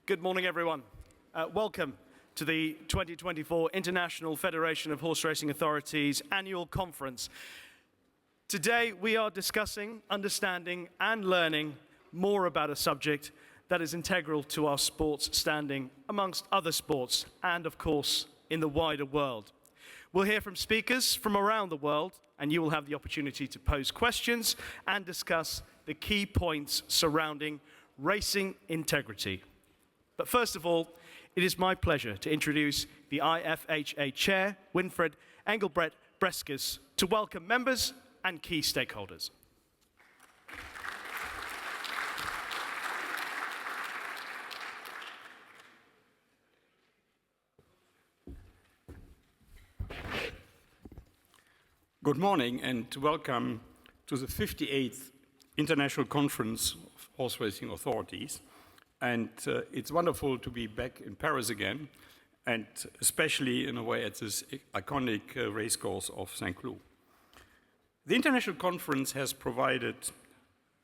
Good morning, everyone. Welcome to the 2024 International Federation of Horse Racing Authorities Annual Conference. Today, we are discussing, understanding, and learning more about a subject that is integral to our sport's standing amongst other sports and, of course, in the wider world. We'll hear from speakers from around the world, and you will have the opportunity to pose questions and discuss the key points surrounding racing integrity. But first of all, it is my pleasure to introduce the IFHA Chair, Winfried Engelbrett Breskes, to welcome members and key stakeholders. Good morning and welcome to the 58th International Conference of Horse Racing Authorities. And it's wonderful to be back in Paris again, and especially in a way at this iconic racecourse of Saint-Cloud. The International Conference has provided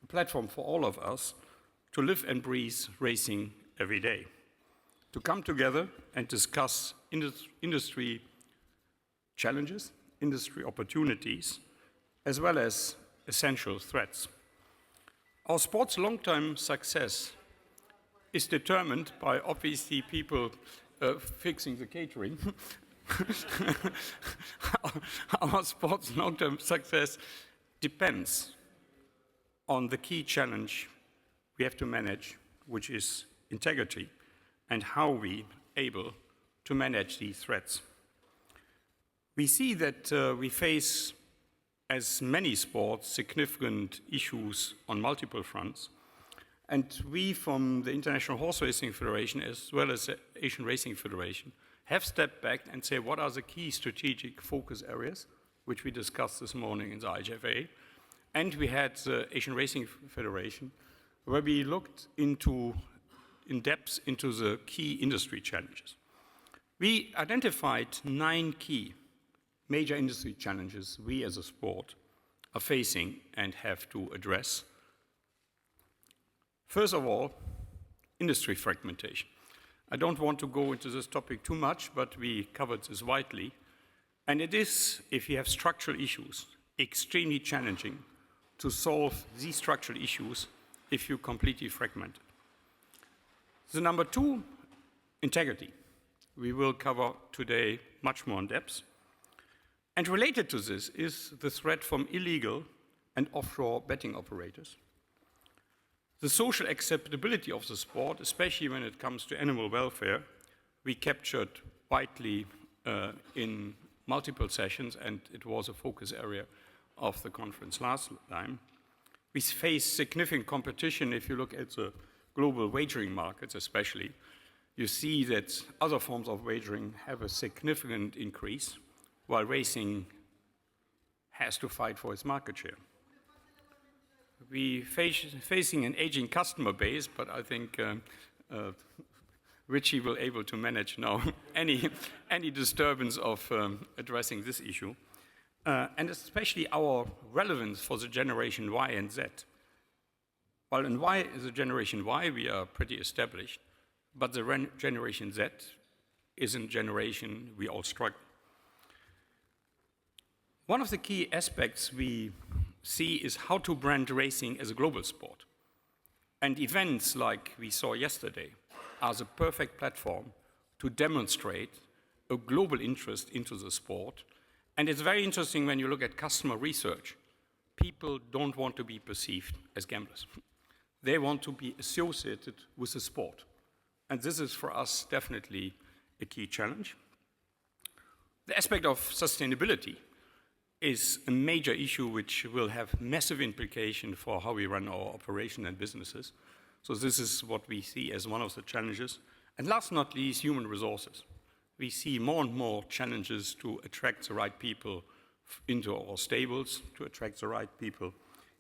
a platform for all of us to live and breathe racing every day, to come together and discuss industry challenges, industry opportunities, as well as essential threats. Our sport's long-term success is determined by obviously people fixing the catering. Our sport's long-term success depends on the key challenge we have to manage, which is integrity, and how we are able to manage these threats. We see that we face, as many sports, significant issues on multiple fronts. And we from the International Horse Racing Federation, as well as the Asian Racing Federation, have stepped back and say what are the key strategic focus areas, which we discussed this morning in the IFHA. And we had the Asian Racing Federation, where we looked in depth into the key industry challenges. We identified 9 key major industry challenges we as a sport are facing and have to address. First of all, industry fragmentation. I don't want to go into this topic too much, but we covered this widely. And it is, if you have structural issues, extremely challenging to solve these structural issues if you completely fragment it. The number 2, integrity. We will cover today much more in depth. And related to this is the threat from illegal and offshore betting operators. The social acceptability of the sport, especially when it comes to animal welfare, we captured widely in multiple sessions, and it was a focus area of the conference last time. We face significant competition if you look at the global wagering markets especially. You see that other forms of wagering have a significant increase, while racing has to fight for its market share. We facing an aging customer base, but I think Richie will able to manage now any disturbance of addressing this issue, and especially our relevance for the generation Y and Z. While in the generation Y we are pretty established, but the generation Z is a generation we all struggle. One of the key aspects we see is how to brand racing as a global sport. And events like we saw yesterday are the perfect platform to demonstrate a global interest into the sport. And it's very interesting when you look at customer research. People don't want to be perceived as gamblers. They want to be associated with the sport. And this is for us definitely a key challenge. The aspect of sustainability is a major issue which will have massive implication for how we run our operation and businesses. So this is what we see as one of the challenges. And last but not least, human resources. We see more and more challenges to attract the right people into our stables, to attract the right people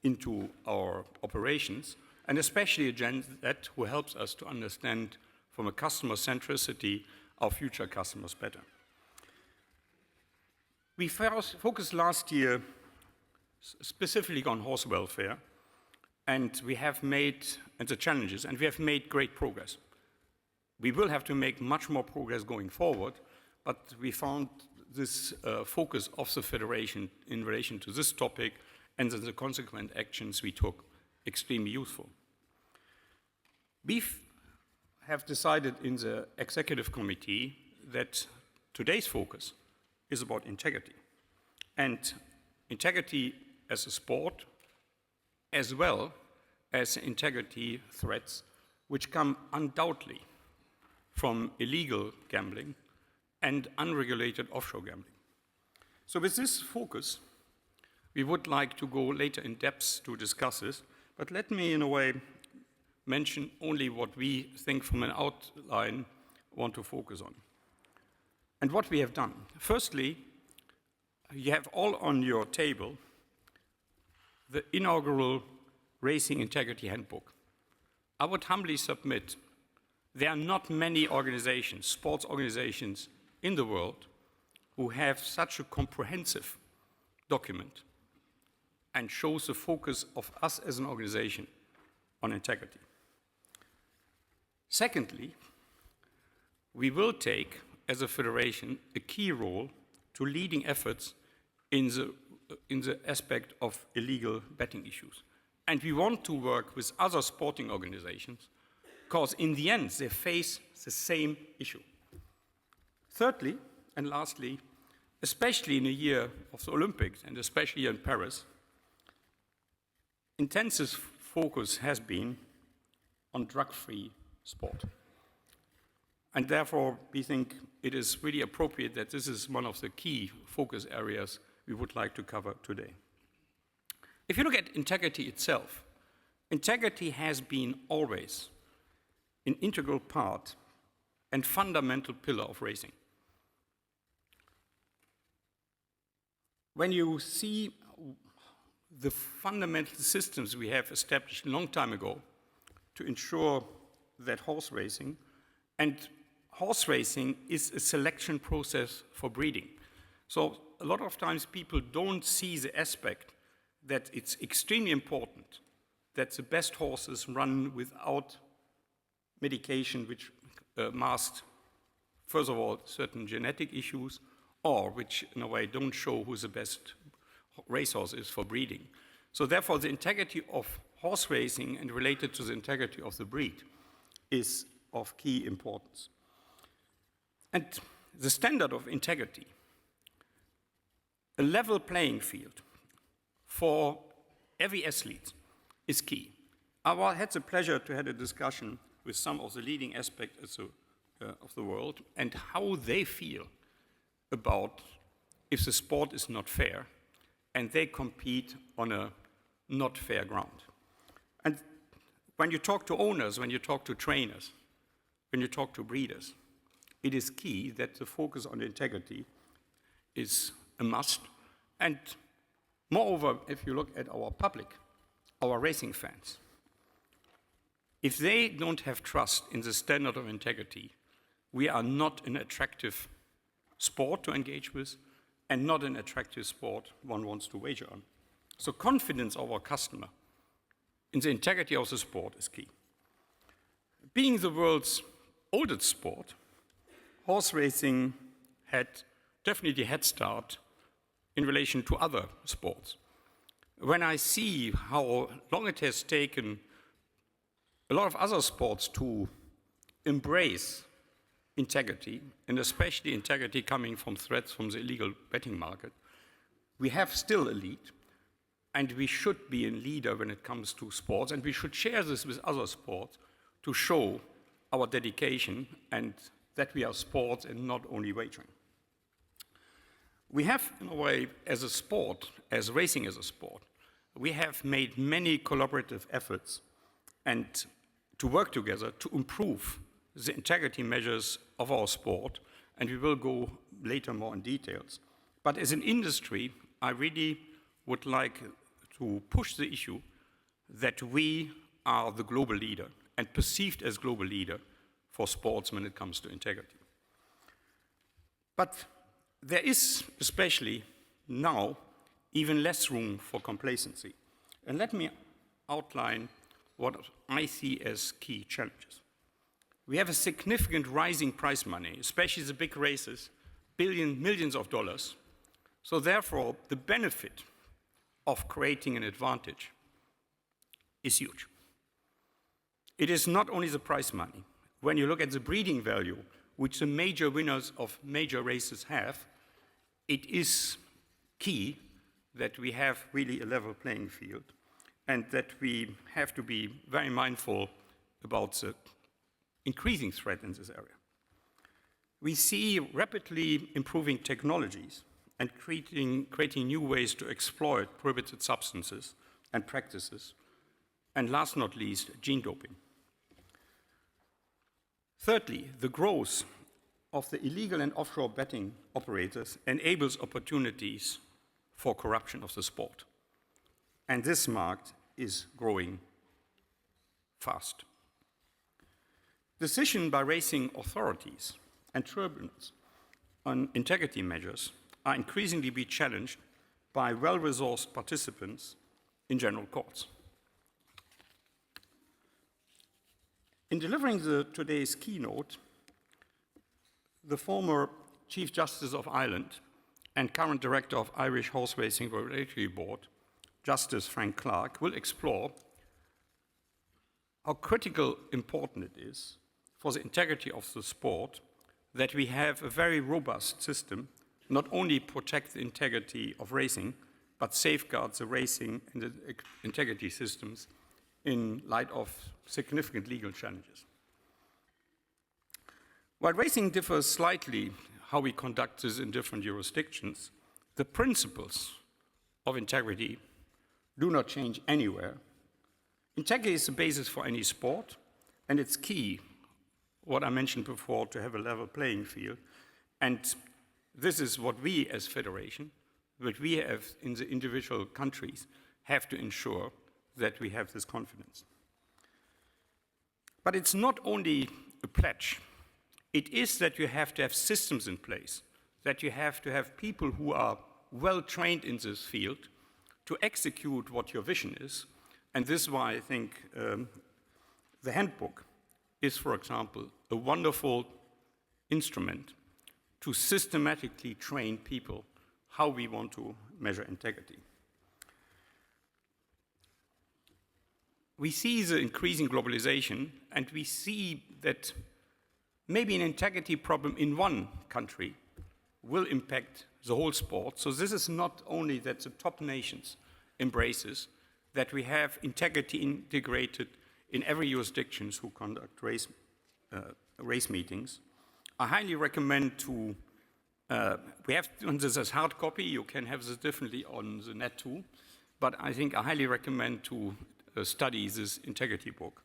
into our operations, and especially a Gen Z who helps us to understand from a customer centricity our future customers better. We focused last year specifically on horse welfare, and we have made, and the challenges, and we have made great progress. We will have to make much more progress going forward, but we found this focus of the Federation in relation to this topic and the consequent actions we took extremely useful. We have decided in the Executive Committee that today's focus is about integrity. And integrity as a sport, as well as integrity threats, which come undoubtedly from illegal gambling and unregulated offshore gambling. So with this focus, we would like to go later in depth to discuss this, but let me, in a way, mention only what we think from an outline want to focus on. And what we have done. Firstly, you have all on your table the inaugural Racing Integrity Handbook. I would humbly submit there are not many organizations, sports organizations in the world who have such a comprehensive document and shows the focus of us as an organization on integrity. Secondly, we will take, as a federation, a key role to leading efforts in the aspect of illegal betting issues. And we want to work with other sporting organizations because in the end, they face the same issue. Thirdly, and lastly, especially in the year of the Olympics, and especially in Paris, intensive focus has been on drug-free sport. And therefore, we think it is really appropriate that this is one of the key focus areas we would like to cover today. If you look at integrity itself, integrity has been always an integral part and fundamental pillar of racing. When you see the fundamental systems we have established a long time ago to ensure that horse racing is a selection process for breeding. So a lot of times people don't see the aspect that it's extremely important that the best horses run without medication which masks, first of all, certain genetic issues, or which in a way don't show who the best racehorse is for breeding. So therefore the integrity of horse racing and related to the integrity of the breed is of key importance. And the standard of integrity, a level playing field for every athlete is key. I had the pleasure to have a discussion with some of the leading aspects of the world and how they feel about if the sport is not fair and they compete on a not fair ground. And when you talk to owners, when you talk to trainers, when you talk to breeders, it is key that the focus on integrity is a must. And moreover, if you look at our public, our racing fans, if they don't have trust in the standard of integrity, we are not an attractive sport to engage with and not an attractive sport one wants to wager on. So confidence of our customer in the integrity of the sport is key. Being the world's oldest sport, horse racing had definitely a head start in relation to other sports. When I see how long it has taken a lot of other sports to embrace integrity, and especially integrity coming from threats from the illegal betting market, we have still a lead, and we should be a leader when it comes to sports, and we should share this with other sports to show our dedication and that we are sports and not only wagering. We have, in a way, as a sport, as racing as a sport, we have made many collaborative efforts and to work together to improve the integrity measures of our sport, and we will go later more in details. But as an industry, I really would like to push the issue that we are the global leader and perceived as global leader for sports when it comes to integrity. But there is, especially now, even less room for complacency. And let me outline what I see as key challenges. we have a significant rising prize money, especially the big races, millions of dollars. So therefore, the benefit of creating an advantage is huge. It is not only the prize money. When you look at the breeding value, which the major winners of major races have, it is key that we have really a level playing field and that we have to be very mindful about the increasing threat in this area. We see rapidly improving technologies and creating new ways to exploit prohibited substances and practices, and last not least, gene doping. Thirdly, the growth of the illegal and offshore betting operators enables opportunities for corruption of the sport. And this market is growing fast. Decisions by racing authorities and tribunals on integrity measures are increasingly being challenged by well-resourced participants in general courts. In delivering today's keynote, the former Chief Justice of Ireland and current Director of Irish Horse Racing Regulatory Board, Justice Frank Clark, will explore how critical important it is for the integrity of the sport that we have a very robust system, not only protect the integrity of racing, but safeguard the racing and the integrity systems in light of significant legal challenges. While racing differs slightly how we conduct this in different jurisdictions, the principles of integrity do not change anywhere. Integrity is the basis for any sport, and it's key, what I mentioned before, to have a level playing field. And this is what we as federation, what we have in the individual countries, have to ensure that we have this confidence. But it's not only a pledge. It is that you have to have systems in place, that you have to have people who are well trained in this field to execute what your vision is. And this is why I think the handbook is, for example, a wonderful instrument to systematically train people how we want to measure integrity. We see the increasing globalization, and we see that maybe an integrity problem in one country will impact the whole sport. So this is not only that the top nations embraces, that we have integrity integrated in every jurisdiction who conduct race meetings. I highly recommend to, we have this as hard copy, you can have this differently on the net too, but I think I highly recommend to study this integrity book,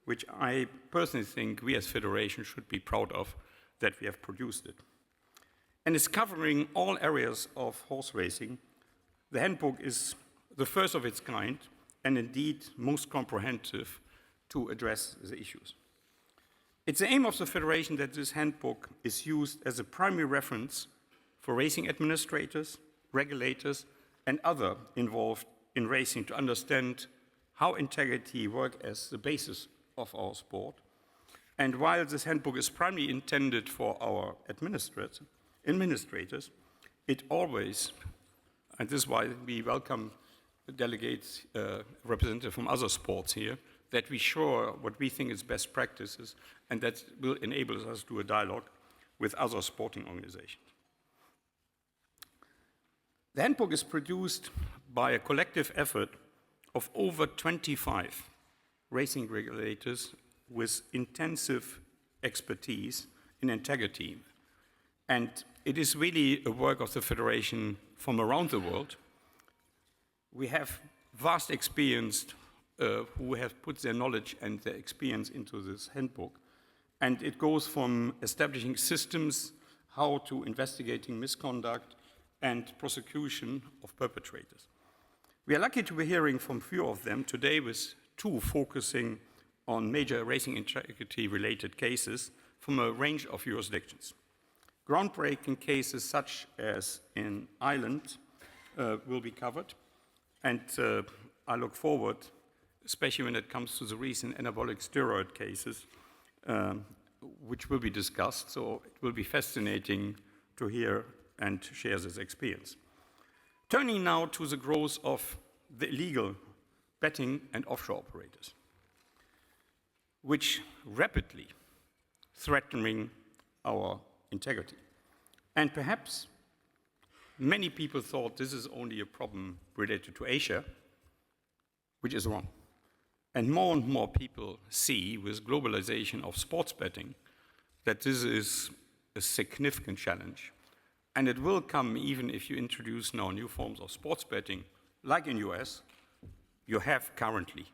which I personally think we as Federation should be proud of that we have produced it. And it's covering all areas of horse racing. The handbook is the first of its kind and indeed most comprehensive to address the issues. It's the aim of the Federation that this handbook is used as a primary reference for racing administrators, regulators, and others involved in racing to understand how integrity works as the basis of our sport. And while this handbook is primarily intended for our administrators, it always, and this is why we welcome delegates, representatives from other sports here, that we show what we think is best practices, and that will enable us to do a dialogue with other sporting organizations. The handbook is produced by a collective effort of over 25 racing regulators with intensive expertise in integrity. And it is really a work of the Federation from around the world. We have vast experience who have put their knowledge and their experience into this handbook. And it goes from establishing systems, how to investigating misconduct, and prosecution of perpetrators. We are lucky to be hearing from a few of them today, with two focusing on major racing integrity-related cases from a range of jurisdictions. Groundbreaking cases such as in Ireland will be covered, and I look forward, especially when it comes to the recent anabolic steroid cases, which will be discussed, so it will be fascinating to hear and share this experience. Turning now to the growth of the illegal betting and offshore operators, which rapidly threatening our integrity. And perhaps many people thought this is only a problem related to Asia, which is wrong. And more people see with globalization of sports betting that this is a significant challenge. And it will come even if you introduce now new forms of sports betting, like in US, you have currently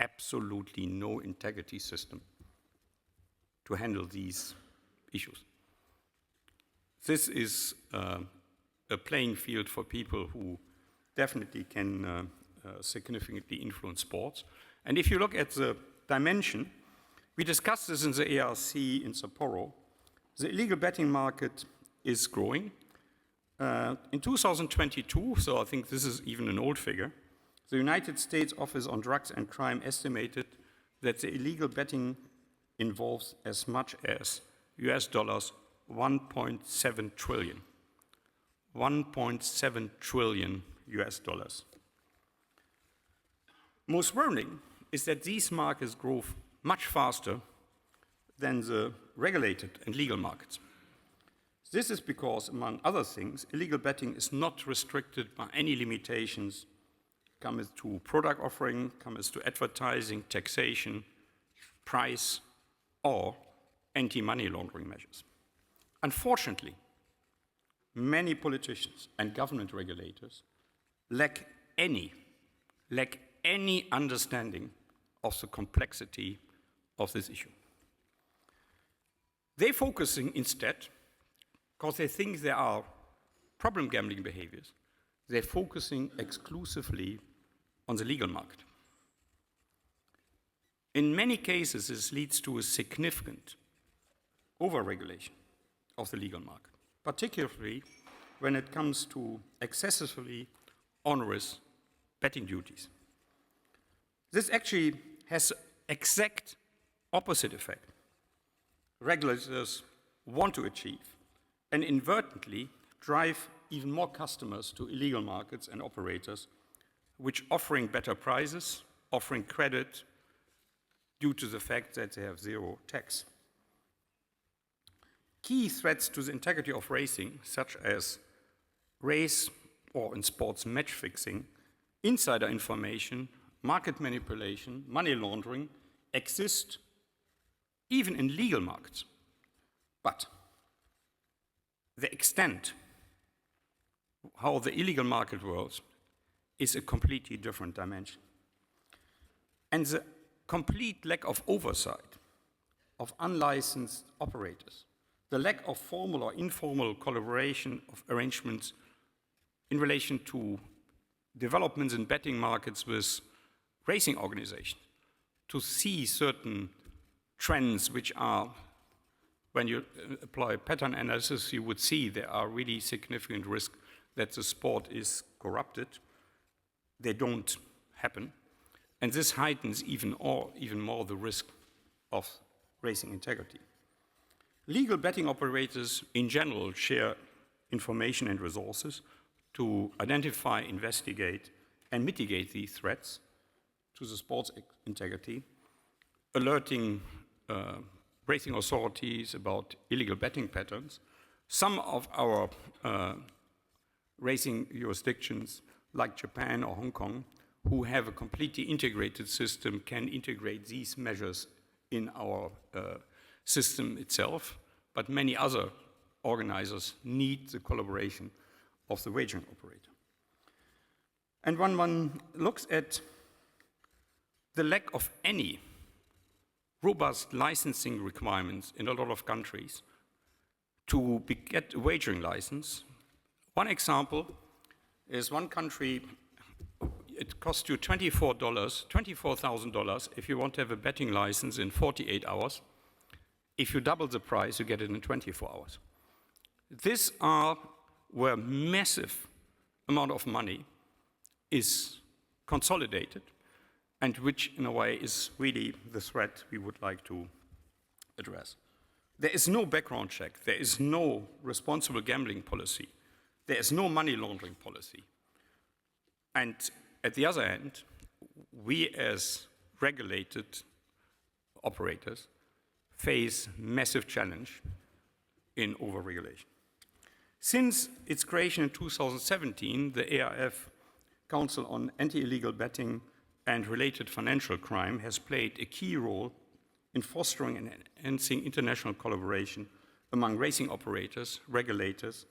absolutely no integrity system to handle these issues. This is a playing field for people who definitely can significantly influence sports. And if you look at the dimension, we discussed this in the ARC in Sapporo, the illegal betting market is growing. In 2022, so I think this is even an old figure, the United States Office on Drugs and Crime estimated that the illegal betting involves as much as US dollars 1.7 trillion. 1.7 trillion US dollars. Most worrying is that these markets grow much faster than the regulated and legal markets. This is because, among other things, illegal betting is not restricted by any limitations comes to product offering, comes to advertising, taxation, price, or anti-money laundering measures. Unfortunately, many politicians and government regulators lack any understanding of the complexity of this issue. They're focusing instead, because they think there are problem gambling behaviors, they're focusing exclusively on the legal market. In many cases, this leads to a significant overregulation of the legal market, particularly when it comes to excessively onerous betting duties. This actually has exact opposite effect. Regulators want to achieve and inadvertently drive even more customers to illegal markets and operators, which offering better prices, offering credit due to the fact that they have zero tax. Key threats to the integrity of racing, such as race or in sports match fixing, insider information, market manipulation, money laundering, exist even in legal markets. But the extent how the illegal market works is a completely different dimension. And the complete lack of oversight of unlicensed operators, the lack of formal or informal collaboration of arrangements in relation to developments in betting markets with racing organizations, to see certain trends which are, when you apply pattern analysis, you would see there are really significant risks that the sport is corrupted. They don't happen. And this heightens even more the risk of racing integrity. Legal betting operators in general share information and resources to identify, investigate, and mitigate these threats to the sports integrity, alerting racing authorities about illegal betting patterns. Some of our racing jurisdictions, like Japan or Hong Kong, who have a completely integrated system, can integrate these measures in our system itself, but many other organizers need the collaboration of the wagering operator. And when one looks at the lack of any robust licensing requirements in a lot of countries to get a wagering license, one example is one country, it costs you $24,000 if you want to have a betting license in 48 hours. If you double the price, you get it in 24 hours. These are where massive amount of money is consolidated, and which in a way is really the threat we would like to address. There is no background check. There is no responsible gambling policy. There is no money laundering policy. And at the other end, we as regulated operators face massive challenge in overregulation. Since its creation in 2017, the AIF Council on Anti-Illegal Betting and Related Financial Crime has played a key role in fostering and enhancing international collaboration among racing operators, regulators,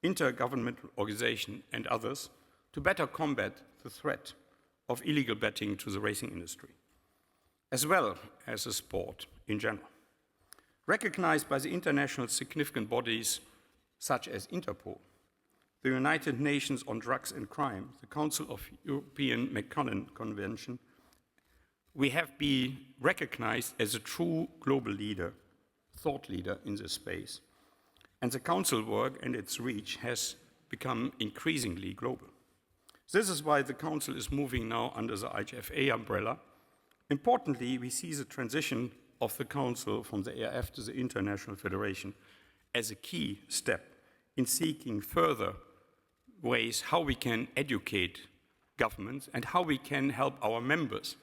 intergovernmental organizations, and others to better combat the threat of illegal betting to the racing industry, as well as the sport in general. Recognized by the international significant bodies such as Interpol, the United Nations on Drugs and Crime, the Council of European McConnell Convention, we have been recognized as a true global leader, thought leader in this space. And the Council work and its reach has become increasingly global. This is why the Council is moving now under the IFHA umbrella. Importantly, we see the transition of the Council from the AIF to the International Federation as a key step in seeking further ways how we can educate governments and how we can help our members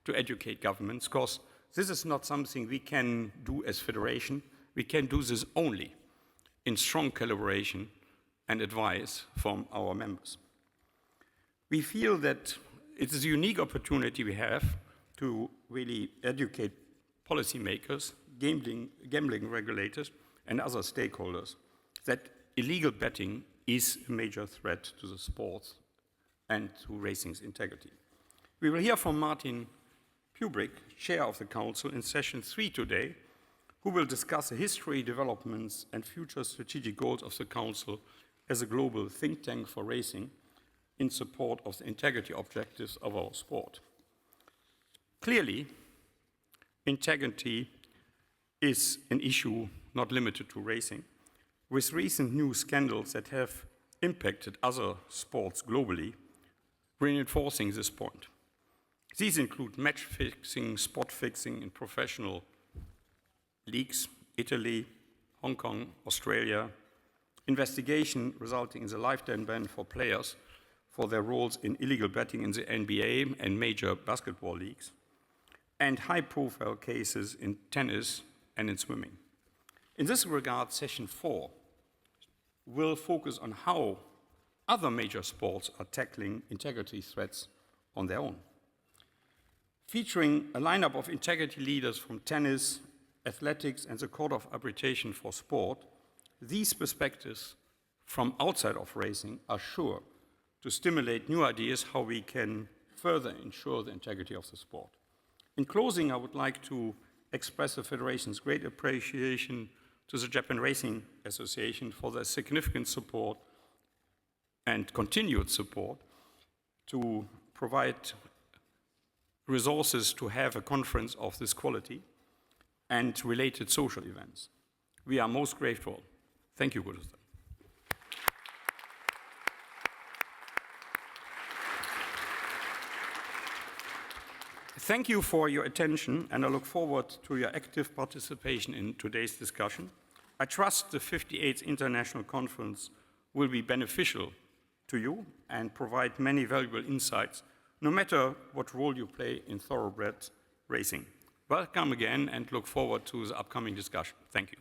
to educate governments, because this is not something we can do as federation. We can do this only in strong collaboration and advice from our members. We feel that it is a unique opportunity we have to really educate policymakers, gambling regulators, and other stakeholders that illegal betting is a major threat to the sports and to racing's integrity. We will hear from Martin Pubrick, Chair of the Council, in session 3 today, who will discuss the history, developments, and future strategic goals of the Council as a global think tank for racing in support of the integrity objectives of our sport. Clearly, integrity is an issue not limited to racing, with recent new scandals that have impacted other sports globally, reinforcing this point. These include match fixing, spot fixing in professional leagues, Italy, Hong Kong, Australia, investigation resulting in the lifetime ban for players for their roles in illegal betting in the NBA and major basketball leagues, and high-profile cases in tennis and in swimming. In this regard, session 4 will focus on how other major sports are tackling integrity threats on their own. Featuring a lineup of integrity leaders from tennis, athletics, and the Court of Arbitration for Sport, these perspectives from outside of racing are sure to stimulate new ideas how we can further ensure the integrity of the sport. In closing, I would like to express the Federation's great appreciation to the Japan Racing Association for their significant support and continued support to provide resources to have a conference of this quality and related social events. We are most grateful. Thank you, Gurusta. Thank you for your attention, and I look forward to your active participation in today's discussion. I trust the 58th International Conference will be beneficial to you and provide many valuable insights, no matter what role you play in thoroughbred racing. Welcome again, and look forward to the upcoming discussion. Thank you.